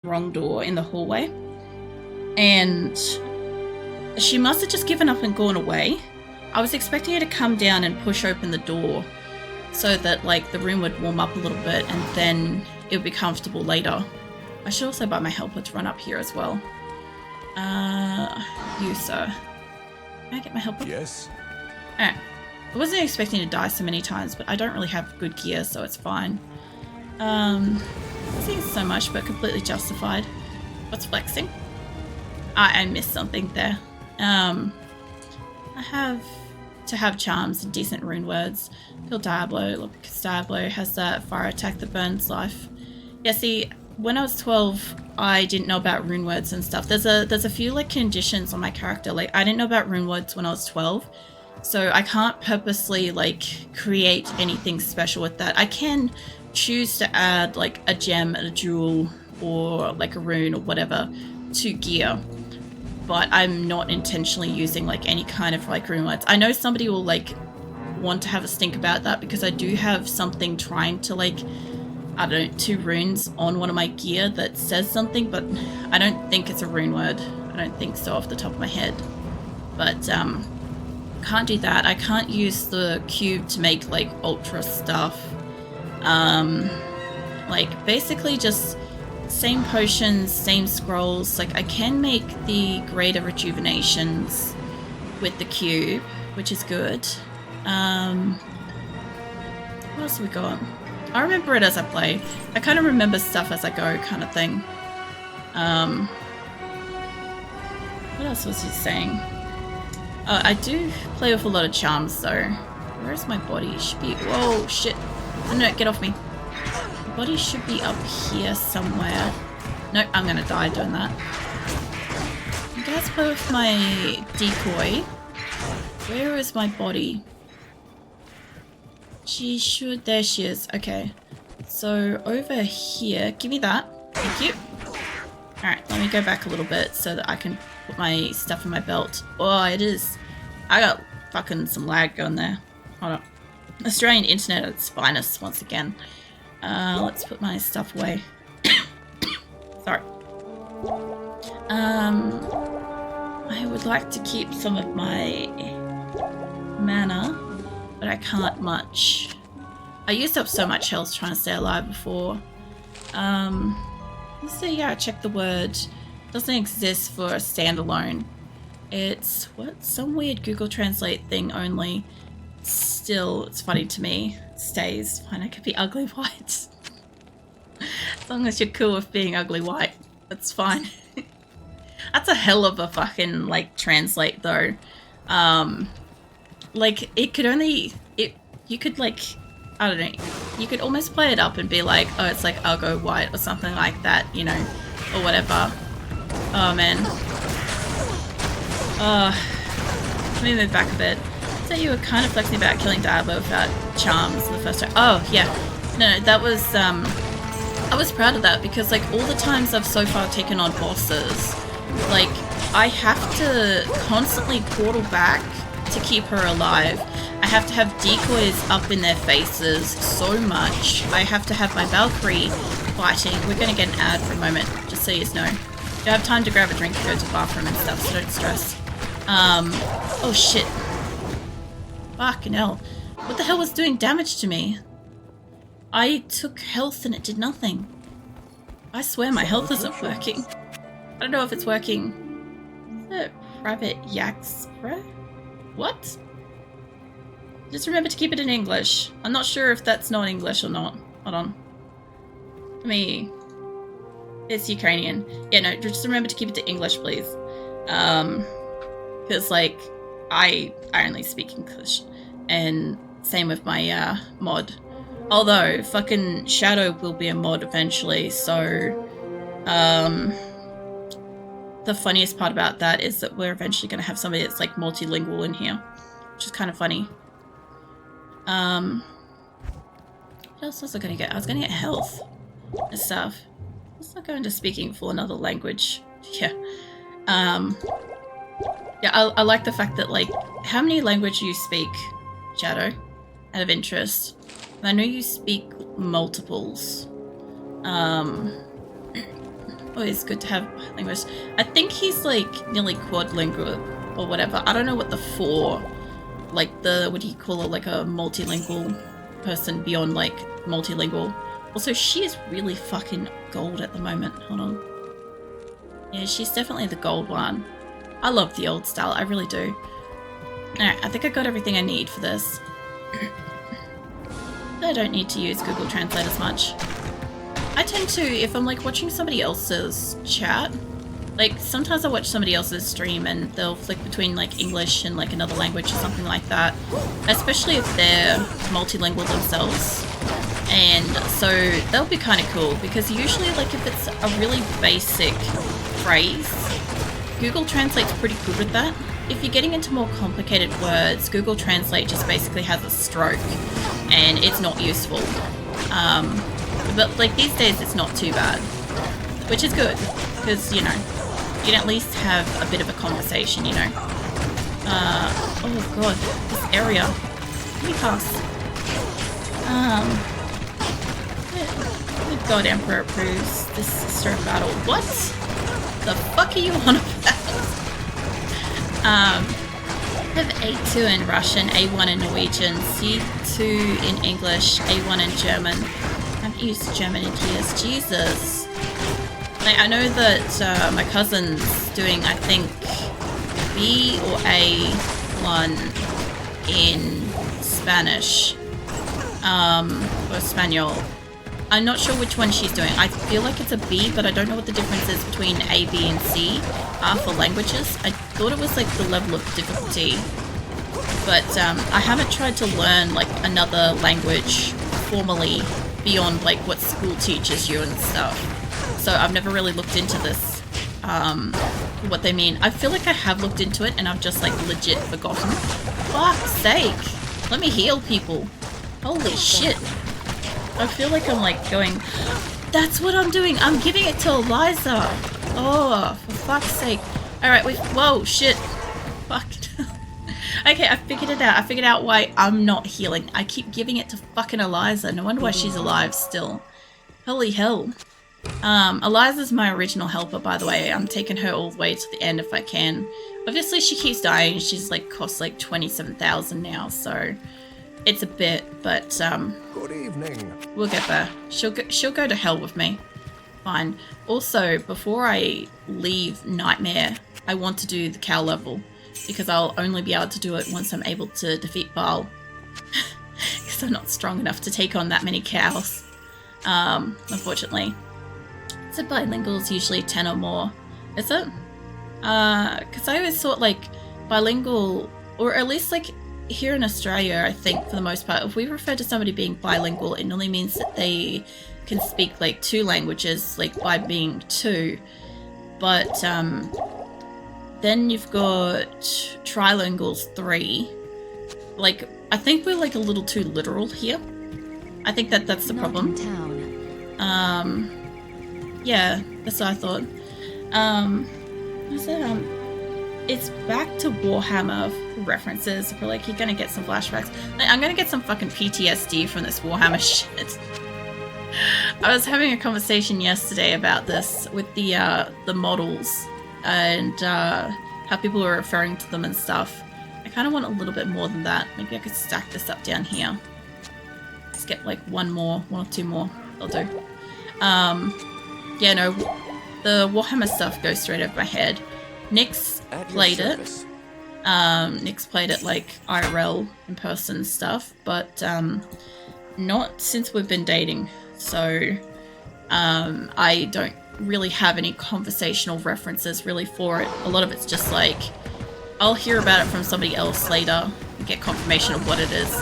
wrong door in the hallway. And she must have just given up and gone away. I was expecting her to come down and push open the door so that like the room would warm up a little bit and then it would be comfortable later. I should also buy my helper to run up here as well. You, sir. Can I get my helper? Yes. Alright. I wasn't expecting to die so many times, but I don't really have good gear, so it's fine. Seeing so much, but completely justified. What's flexing? I missed something there. I have to have charms and decent rune words. Kill Diablo. Look, because Diablo has that fire attack that burns life. Yeah, see, when I was 12, I didn't know about rune words and stuff. There's a few like conditions on my character. Like I didn't know about rune words when I was 12, so I can't purposely like create anything special with that. I can choose to add like a gem, a jewel, or like a rune or whatever to gear, but I'm not intentionally using like any kind of like rune words. I know somebody will like want to have a stink about that because I do have something trying to like, I don't know, 2 runes on one of my gear that says something, but I don't think it's a rune word. I don't think so off the top of my head. But can't do that. I can't use the cube to make like ultra stuff. Like basically just same potions, same scrolls. Like I can make the greater rejuvenations with the cube, which is good. What else have we got? I remember it as I play. I kind of remember stuff as I go kind of thing. What else was he saying? I do play with a lot of charms though. Where's my body? It should be... Whoa, shit. No, get off me. My body should be up here somewhere. No, I'm gonna die doing that. You guys play with my decoy. Where is my body? She should... There she is. Okay. So over here... Give me that. Thank you. Alright, let me go back a little bit so that I can put my stuff in my belt. Oh, it is... I got fucking some lag going there. Hold on. Australian internet at its finest once again. Let's put my stuff away. Sorry. I would like to keep some of my mana, but I can't much. I used up so much health trying to stay alive before. Let's see, yeah, check the word. Doesn't exist for a standalone. It's, what? Some weird Google Translate thing only. Still, it's funny to me. It stays. Fine, I could be ugly white. As long as you're cool with being ugly white, that's fine. That's a hell of a fucking, like, translate, though. Like, it could only... You could, like... I don't know. You could almost play it up and be like, oh, it's like ugly white or something like that, you know, or whatever. Oh, man. Let me move back a bit. So you were kind of flexing about killing Diablo without charms in the first time. Oh, yeah. No, that was, I was proud of that because, like, all the times I've so far taken on bosses, like, I have to constantly portal back to keep her alive. I have to have decoys up in their faces so much. I have to have my Valkyrie fighting. We're gonna get an ad for a moment, just so you know. You have time to grab a drink and go to the bathroom and stuff, so don't stress. Oh shit. Fucking hell. What the hell was doing damage to me? I took health and it did nothing. I swear my health isn't working. I don't know if it's working. Is it Rabbit Yaks? What? Just remember to keep it in English. I'm not sure if that's not English or not. Hold on. Let me... It's Ukrainian. Yeah, no, just remember to keep it to English, please. Because, like, I only speak English. And same with my mod. Although, fucking Shadow will be a mod eventually, so... The funniest part about that is that we're eventually going to have somebody that's, like, multilingual in here. Which is kind of funny. What else was I going to get? I was going to get health and stuff. Let's not go into speaking full another language. Yeah. Yeah, I like the fact that, like, how many languages you speak, Shadow, out of interest? I know you speak multiples. What always good to have language. I think he's like nearly quadlingual or whatever. I don't know what the four, like what do you call it, like a multilingual person beyond like multilingual. Also, she is really fucking gold at the moment. Hold on. Yeah, she's definitely the gold one. I love the old style, I really do. Alright, I think I got everything I need for this. I don't need to use Google Translate as much. I tend to, if I'm like watching somebody else's chat, like sometimes I watch somebody else's stream and they'll flick between like English and like another language or something like that, especially if they're multilingual themselves. And so that'll be kind of cool, because usually like if it's a really basic phrase, Google Translate's pretty good with that. If you're getting into more complicated words, Google Translate just basically has a stroke and it's not useful. But like these days it's not too bad, which is good, because you know, you can at least have a bit of a conversation, you know. Oh god, this area. Let me pass. Good god, Emperor approves this sister of battle. What the fuck are you on about? I have A2 in Russian, A1 in Norwegian, C2 in English, A1 in German. I haven't used German in years. Jesus. I know that my cousin's doing, I think, B or A1 in Spanish, or Espanol. I'm not sure which one she's doing. I feel like it's a B, but I don't know what the difference is between A, B, and C for languages. I thought it was like the level of difficulty, but I haven't tried to learn like another language formally beyond like what school teaches you and stuff. So I've never really looked into this, what they mean. I feel like I have looked into it and I've just like legit forgotten. Fuck's sake. Let me heal people. Holy shit. I feel like I'm like going, that's what I'm doing. I'm giving it to Eliza. Oh, for fuck's sake. Alright, whoa, shit. Fuck. Okay, I figured it out. I figured out why I'm not healing. I keep giving it to fucking Eliza. No wonder why she's alive still. Holy hell. Eliza's my original helper, by the way. I'm taking her all the way to the end if I can. Obviously, she keeps dying. She's like cost like 27,000 now, so it's a bit, but Good evening. We'll get there. She'll go to hell with me. Fine. Also, before I leave Nightmare, I want to do the cow level, because I'll only be able to do it once I'm able to defeat Baal. Because I'm not strong enough to take on that many cows, unfortunately. So bilingual's usually 10 or more. Is it? Because I always thought like bilingual, or at least like here in Australia, I think for the most part, if we refer to somebody being bilingual, it normally means that they can speak like 2 languages, like by being 2. But then you've got trilinguals 3. Like, I think we're like a little too literal here. I think that's the problem. Yeah, that's what I thought. What's that? It's back to Warhammer references. We're like, you're gonna get some flashbacks. I'm gonna get some fucking PTSD from this Warhammer shit. I was having a conversation yesterday about this with the models and how people were referring to them and stuff. I kind of want a little bit more than that. Maybe I could stack this up down here. Let's get like one or 2 more. I'll do. Yeah, no, the Warhammer stuff goes straight over my head. Nick's played it. Nick's played it like IRL in person stuff, but not since we've been dating. So I don't really have any conversational references really for it. A lot of it's just like I'll hear about it from somebody else later and get confirmation of what it is.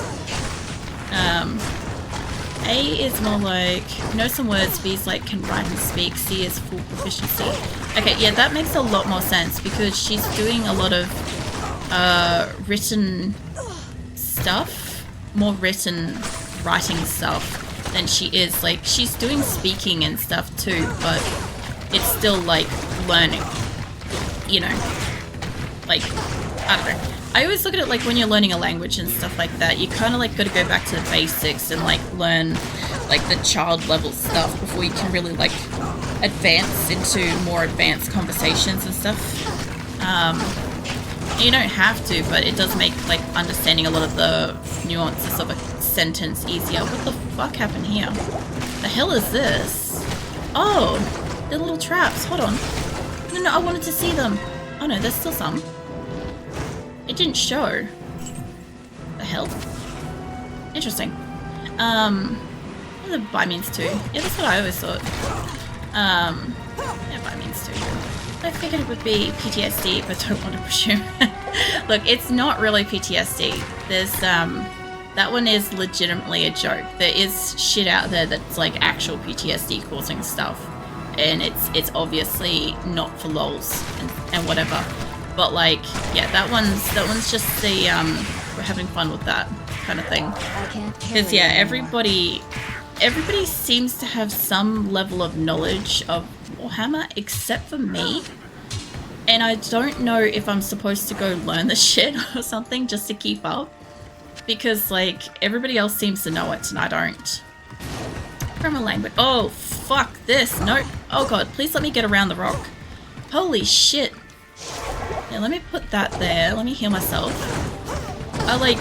A is more like, know some words, B is like can write and speak, C is full proficiency. Okay, yeah, that makes a lot more sense because she's doing a lot of written stuff, more written writing stuff than she is. Like, she's doing speaking and stuff too, but it's still like learning, you know? Like, I don't know. I always look at it like when you're learning a language and stuff like that, you kind of like got to go back to the basics and like learn like the child level stuff before you can really like advance into more advanced conversations and stuff. You don't have to, but it does make like understanding a lot of the nuances of a sentence easier. What the fuck happened here? The hell is this? Oh, they're little traps. Hold on. No, I wanted to see them. Oh no, there's still some. It didn't show. The hell? Interesting. The by means 2. Yeah, that's what I always thought. Yeah, by means 2. I figured it would be PTSD, but don't want to presume. Look, it's not really PTSD. There's, that one is legitimately a joke. There is shit out there that's like actual PTSD causing stuff. And it's obviously not for lols and whatever. But like, yeah, that one's just the, we're having fun with that kind of thing. Because yeah, everybody seems to have some level of knowledge of Warhammer except for me. And I don't know if I'm supposed to go learn the shit or something just to keep up. Because like, everybody else seems to know it and I don't. Grammar language. Oh, fuck this. No. Oh god, please let me get around the rock. Holy shit. Yeah, let me put that there. Let me heal myself. Like,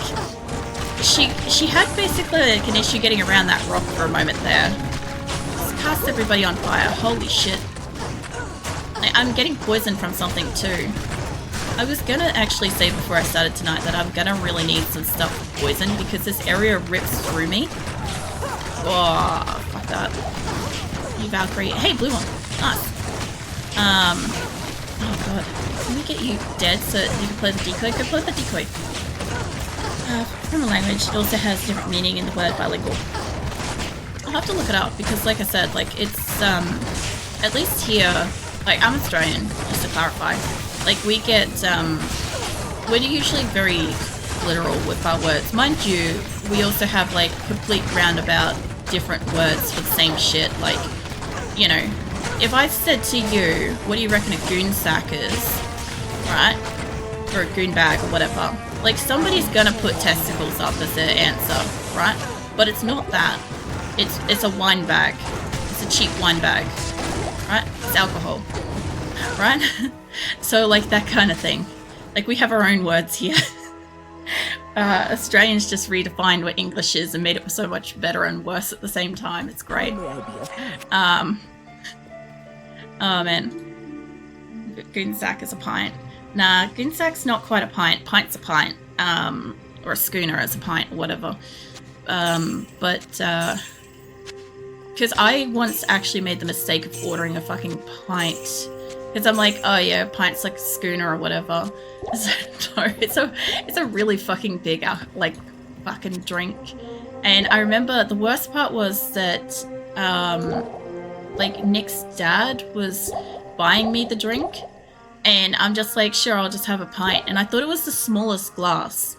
she had basically like an issue getting around that rock for a moment there. Just cast everybody on fire. Holy shit. I'm getting poisoned from something too. I was gonna actually say before I started tonight that I'm gonna really need some stuff with poison because this area rips through me. Oh, fuck that. Hey, Valkyrie. Hey, blue one. Nice. Oh god. Let me get you dead so you can play the decoy. Go play the decoy. From a language, it also has different meaning in the word bilingual. I'll have to look it up because, like I said, like it's at least here, like I'm Australian, just to clarify. Like we get, we're usually very literal with our words. Mind you, we also have like complete roundabout different words for the same shit. Like, you know, if I said to you, what do you reckon a goon sack is? Right? Or a goon bag or whatever. Like somebody's gonna put testicles up as their answer, right? But it's not that. It's a wine bag. It's a cheap wine bag, right? It's alcohol, right? So like that kind of thing. Like we have our own words here. Australians just redefined what English is and made it so much better and worse at the same time. It's great. Oh man. Goonsack is a pint. Nah, goonsack's not quite a pint. Pint's a pint. Or a schooner is a pint, or whatever. Because I once actually made the mistake of ordering a fucking pint. Because I'm like, oh yeah, pint's like a schooner or whatever. So, no, it's a really fucking big, like, fucking drink. And I remember the worst part was that, like, Nick's dad was buying me the drink. And I'm just like, sure, I'll just have a pint. And I thought it was the smallest glass.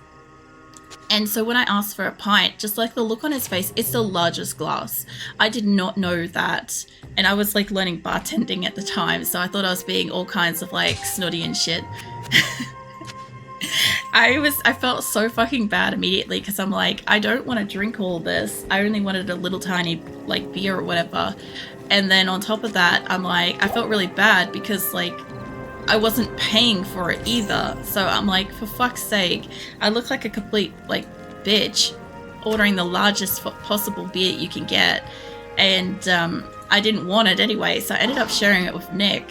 And so when I asked for a pint, just like the look on his face, it's the largest glass. I did not know that. And I was like learning bartending at the time. So I thought I was being all kinds of like snotty and shit. I felt so fucking bad immediately because I'm like, I don't want to drink all this. I only wanted a little tiny like beer or whatever. And then on top of that, I'm like, I felt really bad because like, I wasn't paying for it either. So I'm like, for fuck's sake, I look like a complete like bitch ordering the largest possible beer you can get. And I didn't want it anyway, so I ended up sharing it with Nick.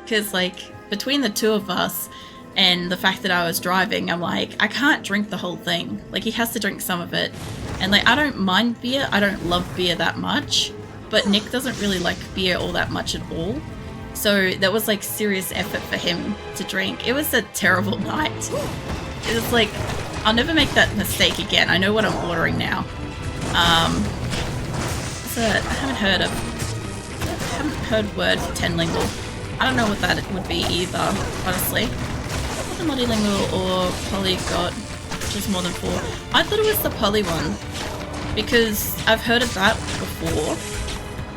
Because like between the two of us and the fact that I was driving, I'm like, I can't drink the whole thing. Like he has to drink some of it. And like, I don't mind beer. I don't love beer that much. But Nick doesn't really like beer all that much at all. So that was like serious effort for him to drink. It was a terrible night. It was like, I'll never make that mistake again. I know what I'm ordering now. So I haven't heard word for 10 lingual. I don't know what that would be either, honestly. The multilingual or polyglot, which is more than 4. I thought it was the poly one because I've heard of that before.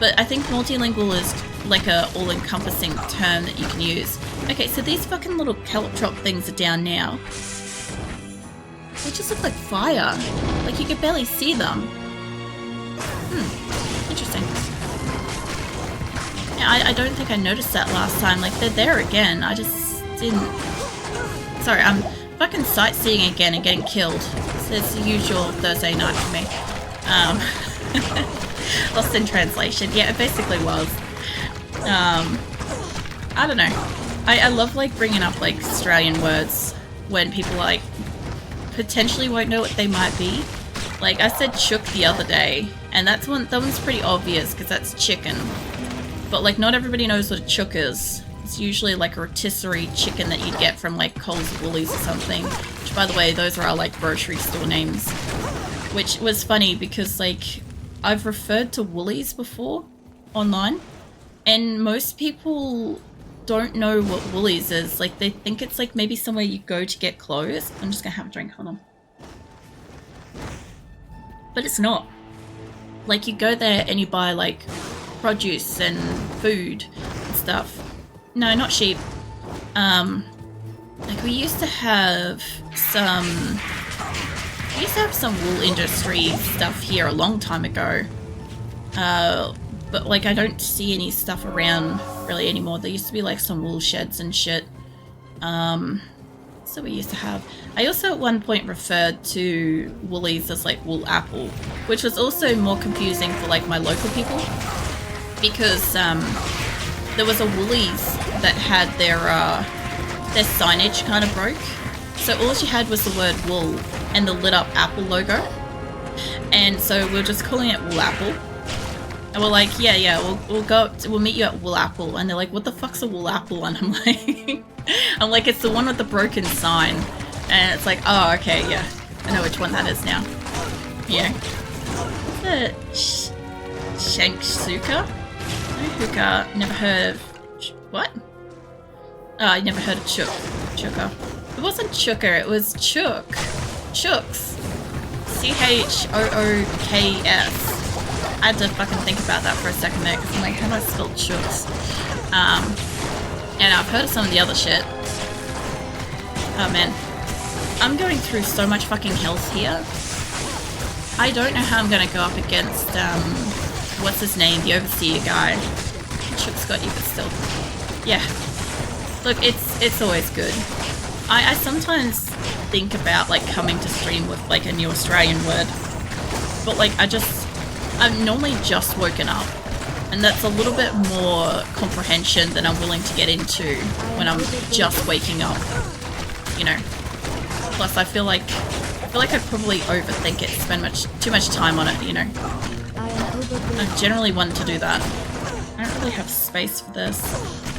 But I think multilingual is like a all-encompassing term that you can use. Okay, so these fucking little caltrop things are down now. They just look like fire. Like you could barely see them. Interesting. Yeah, I don't think I noticed that last time. Like, they're there again. I just didn't... Sorry, I'm fucking sightseeing again and getting killed. It's the usual Thursday night for me. Lost in translation. Yeah, it basically was. I don't know. I love, like, bringing up, like, Australian words when people, like, potentially won't know what they might be. Like, I said chook the other day, and that one's pretty obvious, because that's chicken. But, like, not everybody knows what a chook is. It's usually, like, a rotisserie chicken that you'd get from, like, Coles or Woolies or something. Which, by the way, those are our, like, grocery store names. Which was funny, because, like, I've referred to Woolies before, online. And most people don't know what Woolies is. Like, they think it's, like, maybe somewhere you go to get clothes. I'm just gonna have a drink, hold on. But it's not. Like, you go there and you buy, like, produce and food and stuff. No, not sheep. Like, we used to have some wool industry stuff here a long time ago. But, like, I don't see any stuff around really anymore. There used to be, like, some wool sheds and shit. So we used to have. I also at one point referred to Woolies as, like, wool apple, which was also more confusing for, like, my local people. Because, there was a Woolies that had their signage kind of broke. So all she had was the word wool and the lit up apple logo. And so we were just calling it Wool Apple. And we're like, yeah, we'll meet you at Wool Apple. And they're like, what the fuck's a Wool Apple? And I'm like, it's the one with the broken sign. And it's like, oh, okay, yeah. I know which one that is now. Yeah. The Shanksuka? No hookah. Never heard of... What? Oh, I never heard of Chooker. It wasn't Chooker, it was Chook. Chooks. C-H-O-O-K-S. I had to fucking think about that for a second there, because I'm like, how do I spell chooks? And I've heard of some of the other shit. Oh man. I'm going through so much fucking health here. I don't know how I'm gonna go up against, what's his name? The Overseer guy. Chook's got you, but still. Yeah. Look, it's always good. I sometimes think about, like, coming to stream with, like, a new Australian word. But, like, I've normally just woken up, and that's a little bit more comprehension than I'm willing to get into when I'm just waking up, you know. Plus, I feel like I probably overthink it, spend too much time on it, you know. I'm generally one to do that. I don't really have space for this.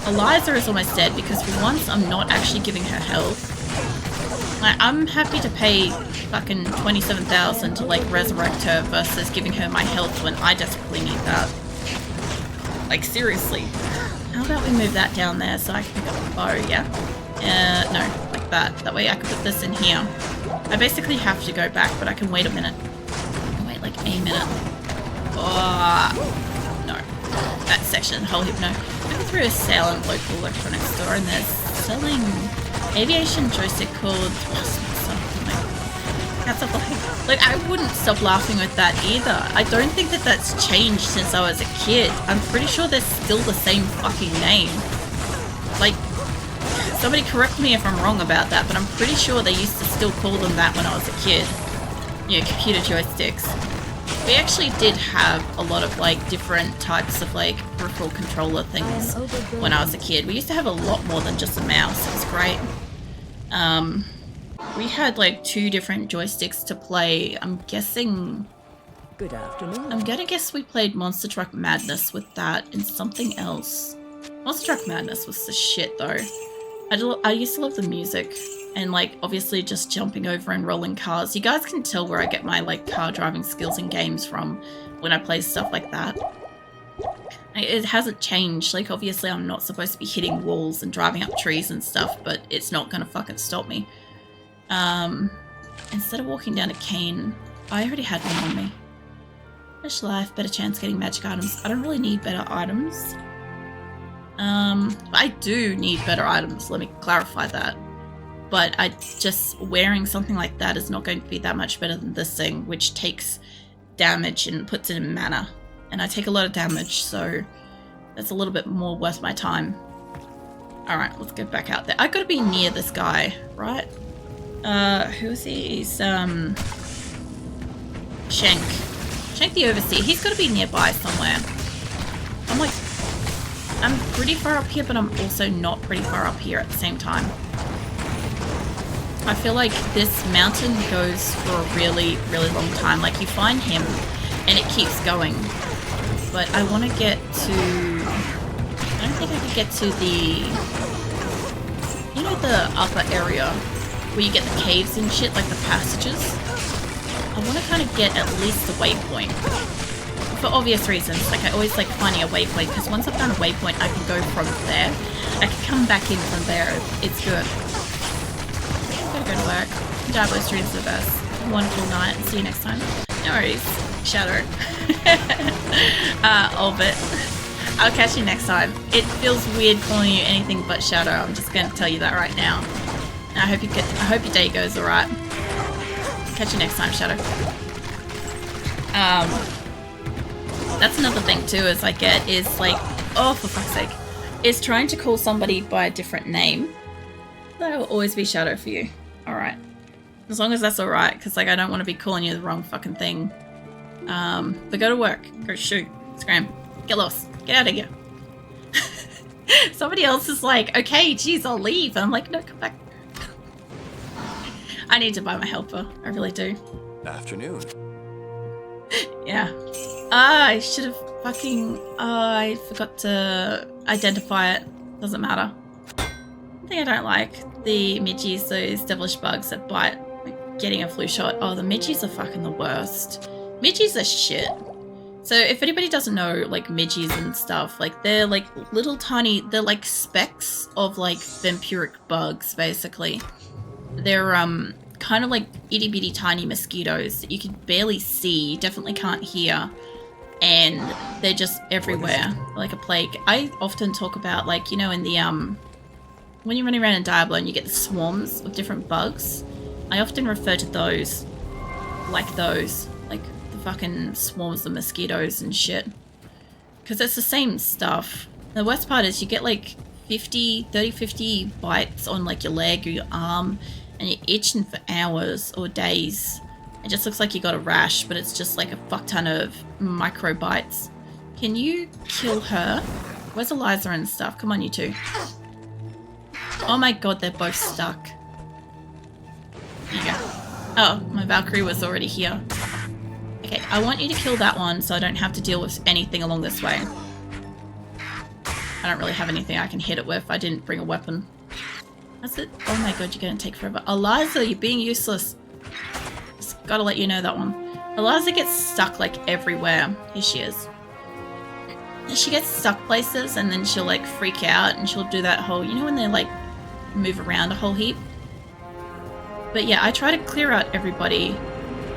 Eliza is almost dead because for once I'm not actually giving her health. Like, I'm happy to pay fucking 27,000 to, like, resurrect her versus giving her my health when I desperately need that. Like, seriously. How about we move that down there so I can pick up the bow, yeah? No, like that. That way I can put this in here. I basically have to go back, but I can wait a minute. I can wait, like, a minute. Oh, no. That section, whole heap, no. I went through a Salem local electronics store and they're selling aviation joystick called... Like, I wouldn't stop laughing with that either. I don't think that that's changed since I was a kid. I'm pretty sure they're still the same fucking name. Like, somebody correct me if I'm wrong about that, but I'm pretty sure they used to still call them that when I was a kid. Yeah, computer joysticks. We actually did have a lot of, like, different types of, like, peripheral controller things when I was a kid. We used to have a lot more than just a mouse. It was great. We had, like, 2 different joysticks to play. I'm guessing... Good afternoon. I'm gonna guess we played Monster Truck Madness with that and something else. Monster Truck Madness was the shit, though. I used to love the music. And, like, obviously just jumping over and rolling cars. You guys can tell where I get my, like, car driving skills in games from when I play stuff like that. It hasn't changed. Like, obviously I'm not supposed to be hitting walls and driving up trees and stuff, but it's not gonna fucking stop me. Instead of walking down a cane, I already had one on me. Fresh life, better chance getting magic items. I don't really need better items. I do need better items, let me clarify that. But wearing something like that is not going to be that much better than this thing, which takes damage and puts it in mana. And I take a lot of damage, so that's a little bit more worth my time. Alright, let's go back out there. I gotta be near this guy, right? Who is he? He's, Shank. Shank the Overseer. He's gotta be nearby somewhere. I'm pretty far up here, but I'm also not pretty far up here at the same time. I feel like this mountain goes for a really, really long time. Like, you find him, and it keeps going. But I want to get to... I don't think I could get to the... You know, the upper area where you get the caves and shit, like the passages? I want to kind of get at least a waypoint. For obvious reasons. Like, I always like finding a waypoint, because once I've found a waypoint, I can go from there. I can come back in from there. It's good. Gotta go to work. Diablo streams the best. Have a wonderful night, and see you next time. No worries. Shadow. All but I'll catch you next time. It feels weird calling you anything but Shadow. I'm just gonna tell you that right now. And I hope your day goes alright. Catch you next time, Shadow. That's another thing too, is I get is like, oh, for fuck's sake, is trying to call somebody by a different name. That will always be Shadow for you. Alright. As long as that's alright, because like I don't want to be calling you the wrong fucking thing. But go to work. Go shoot. Scram. Get lost. Get out of here. Somebody else is like, okay, geez, I'll leave. And I'm like, no, come back. I need to buy my helper. I really do. Afternoon. Yeah. I should have fucking... I forgot to identify it. Doesn't matter. One thing I don't like, the Midgies, those devilish bugs that bite, like getting a flu shot. Oh, the Midgies are fucking the worst. Midgies are shit. So if anybody doesn't know, like, Midgies and stuff, like, they're like little tiny... They're like specks of like vampiric bugs, basically. They're kind of like itty bitty tiny mosquitoes that you can barely see, you definitely can't hear, and they're just everywhere like a plague. I often talk about, like, you know, in the when you're running around in Diablo and you get the swarms of different bugs, I often refer to those like the fucking swarms of mosquitoes and shit, because it's the same stuff. The worst part is you get like 50 bites on like your leg or your arm, and you're itching for hours or days. It just looks like you got a rash, but it's just like a fuck ton of micro bites. Can you kill her? Where's Eliza and stuff? Come on, you two. Oh my god, they're both stuck. There you go. Oh, my Valkyrie was already here. Okay, I want you to kill that one so I don't have to deal with anything along this way. I don't really have anything I can hit it with. I didn't bring a weapon. That's it. Oh my god, you're gonna take forever. Eliza, you're being useless. Just gotta let you know that one. Eliza gets stuck like everywhere. Here she is. She gets stuck places and then she'll like freak out and she'll do that whole, you know when they like move around a whole heap? But yeah, I try to clear out everybody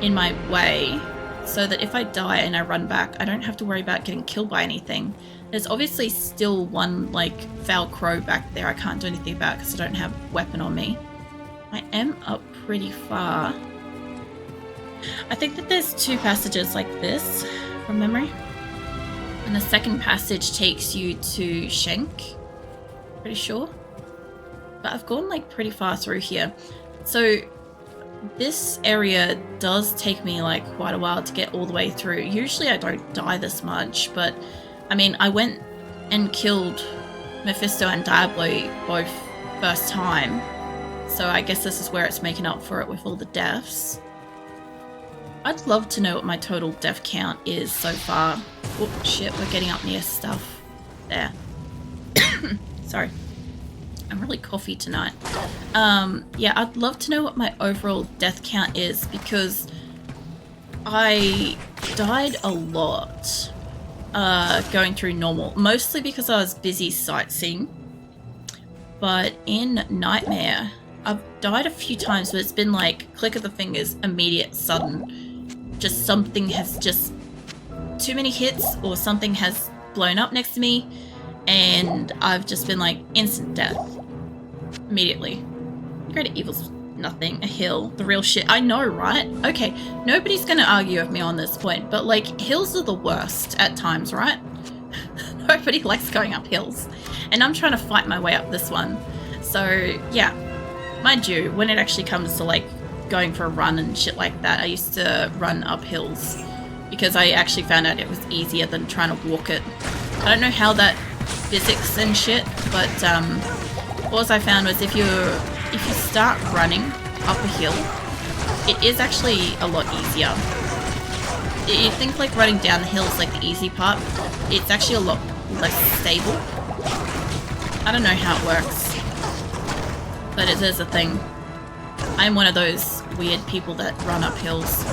in my way so that if I die and I run back, I don't have to worry about getting killed by anything. There's obviously still one, like, foul crow back there I can't do anything about because I don't have a weapon on me. I am up pretty far. I think that there's 2 passages like this, from memory. And the second passage takes you to Shank. Pretty sure. But I've gone, like, pretty far through here. So this area does take me, like, quite a while to get all the way through. Usually I don't die this much, but... I mean, I went and killed Mephisto and Diablo both first time, so I guess this is where it's making up for it with all the deaths. I'd love to know what my total death count is so far. Oh shit, we're getting up near stuff. There. Sorry. I'm really coffee tonight. Yeah, I'd love to know what my overall death count is, because I died a lot. Going through normal, mostly because I was busy sightseeing, but in Nightmare I've died a few times, but it's been like click of the fingers, immediate, sudden, just something has just too many hits or something has blown up next to me and I've just been like instant death immediately. Greater evil's nothing, a hill, the real shit. I know, right? Okay, nobody's gonna argue with me on this point, but like hills are the worst at times, right? Nobody likes going up hills. And I'm trying to fight my way up this one. So, yeah. Mind you, when it actually comes to, like, going for a run and shit like that, I used to run up hills. Because I actually found out it was easier than trying to walk it. I don't know how that physics and shit, but, all I found was if you start running up a hill, it is actually a lot easier. You think like running down the hill is like the easy part. It's actually a lot less stable. I don't know how it works, but it is a thing. I'm one of those weird people that run up hills.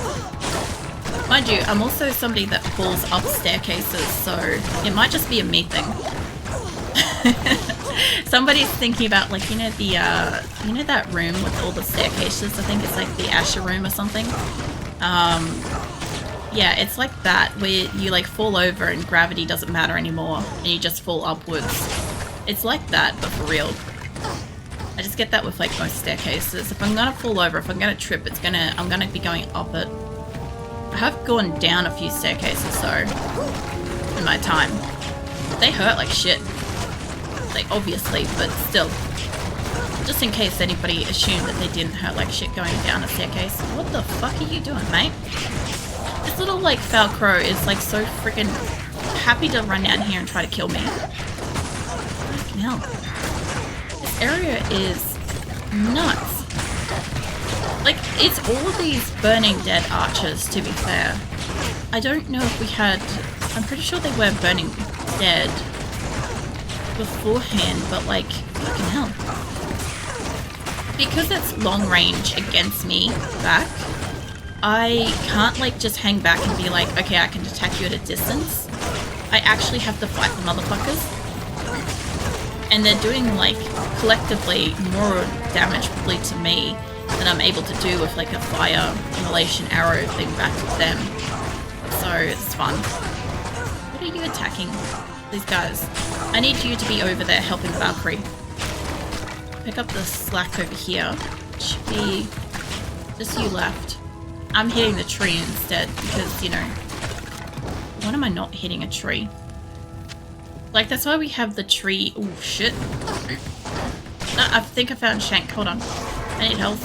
Mind you, I'm also somebody that falls up staircases, so it might just be a me thing. Somebody's thinking about, like, you know that room with all the staircases? I think it's like the Asher room or something. Yeah, it's like that, where you like fall over and gravity doesn't matter anymore, and you just fall upwards. It's like that, but for real. I just get that with like most staircases. If I'm gonna fall over, if I'm gonna trip, I'm gonna be going up it. I have gone down a few staircases though, in my time. They hurt like shit. Like, obviously, but still. Just in case anybody assumed that they didn't hurt like shit going down a staircase. What the fuck are you doing, mate? This little, like, foul crow is, like, so freaking happy to run down here and try to kill me. Fucking hell. This area is nuts. Like, it's all of these burning dead archers, to be fair. I don't know if we had... I'm pretty sure they were burning dead beforehand, but, like, fucking hell. Because it's long range against me back, I can't, like, just hang back and be like, okay, I can attack you at a distance. I actually have to fight the motherfuckers. And they're doing, like, collectively more damage probably to me than I'm able to do with, like, a fire immolation arrow thing back to them. So, it's fun. What are you attacking? These guys. I need you to be over there helping Valkyrie. Pick up the slack over here. Should be just you left. I'm hitting the tree instead because, you know, why am I not hitting a tree? Like, that's why we have the tree. Oh, shit. No, I think I found Shank. Hold on. I need health.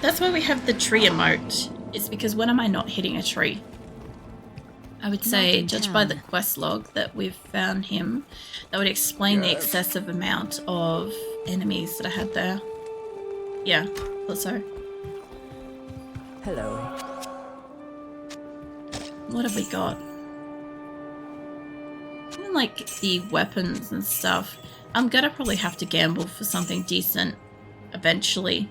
That's why we have the tree emote. It's because when am I not hitting a tree? I would say, judged by the quest log that we've found him, that would explain the excessive amount of enemies that I had there. Yeah, thought so. Hello. What have we got? Even like the weapons and stuff. I'm gonna probably have to gamble for something decent eventually.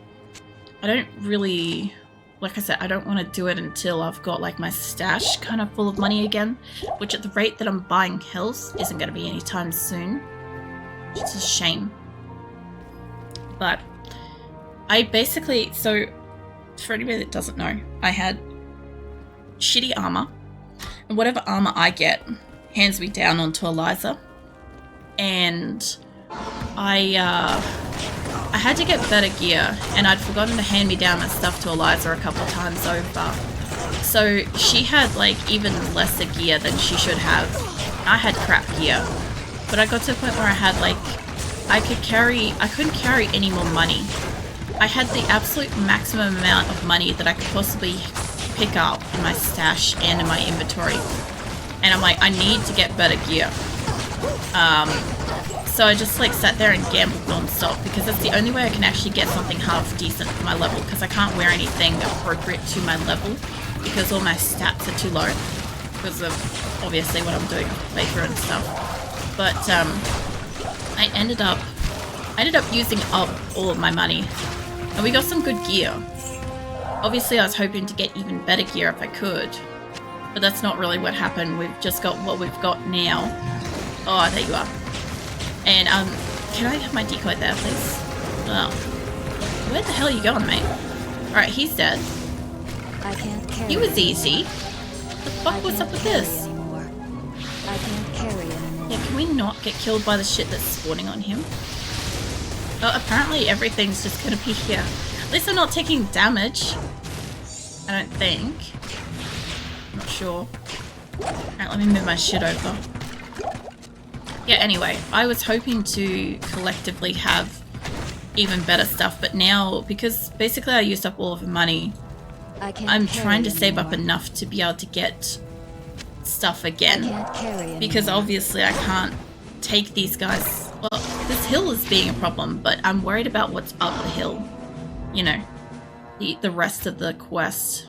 I don't really... Like I said, I don't want to do it until I've got like my stash kind of full of money again, which at the rate that I'm buying health isn't going to be anytime soon. It's a shame. But I basically, so for anybody that doesn't know, I had shitty armor, and whatever armor I get hands me down onto Eliza, and I had to get better gear, and I'd forgotten to hand me down my stuff to Eliza a couple of times over. So she had like even lesser gear than she should have. I had crap gear. But I got to the point where I had like, I couldn't carry any more money. I had the absolute maximum amount of money that I could possibly pick up in my stash and in my inventory. And I'm like, I need to get better gear. So I just like sat there and gambled non-stop because that's the only way I can actually get something half decent for my level, because I can't wear anything appropriate to my level because all my stats are too low because of obviously what I'm doing with playthrough and stuff. But I ended up using up all of my money, and we got some good gear. Obviously I was hoping to get even better gear if I could, but that's not really what happened. We've just got what we've got now. Oh, there you are. And, can I have my decoy there, please? Oh. Where the hell are you going, mate? Alright, he's dead. I can't carry. He was easy. The fuck was up with this? I can't carry anymore. Yeah, can we not get killed by the shit that's spawning on him? Oh, apparently everything's just gonna be here. At least I'm not taking damage. I don't think. I'm not sure. Alright, let me move my shit over. Yeah, anyway, I was hoping to collectively have even better stuff, but now, because basically I used up all of the money, I can't I'm carry trying to save up anymore. enough to be able to get stuff I again. can't carry Because anymore. obviously I can't take these guys. Well, this hill is being a problem, but I'm worried about what's up the hill. You know, the rest of the quest.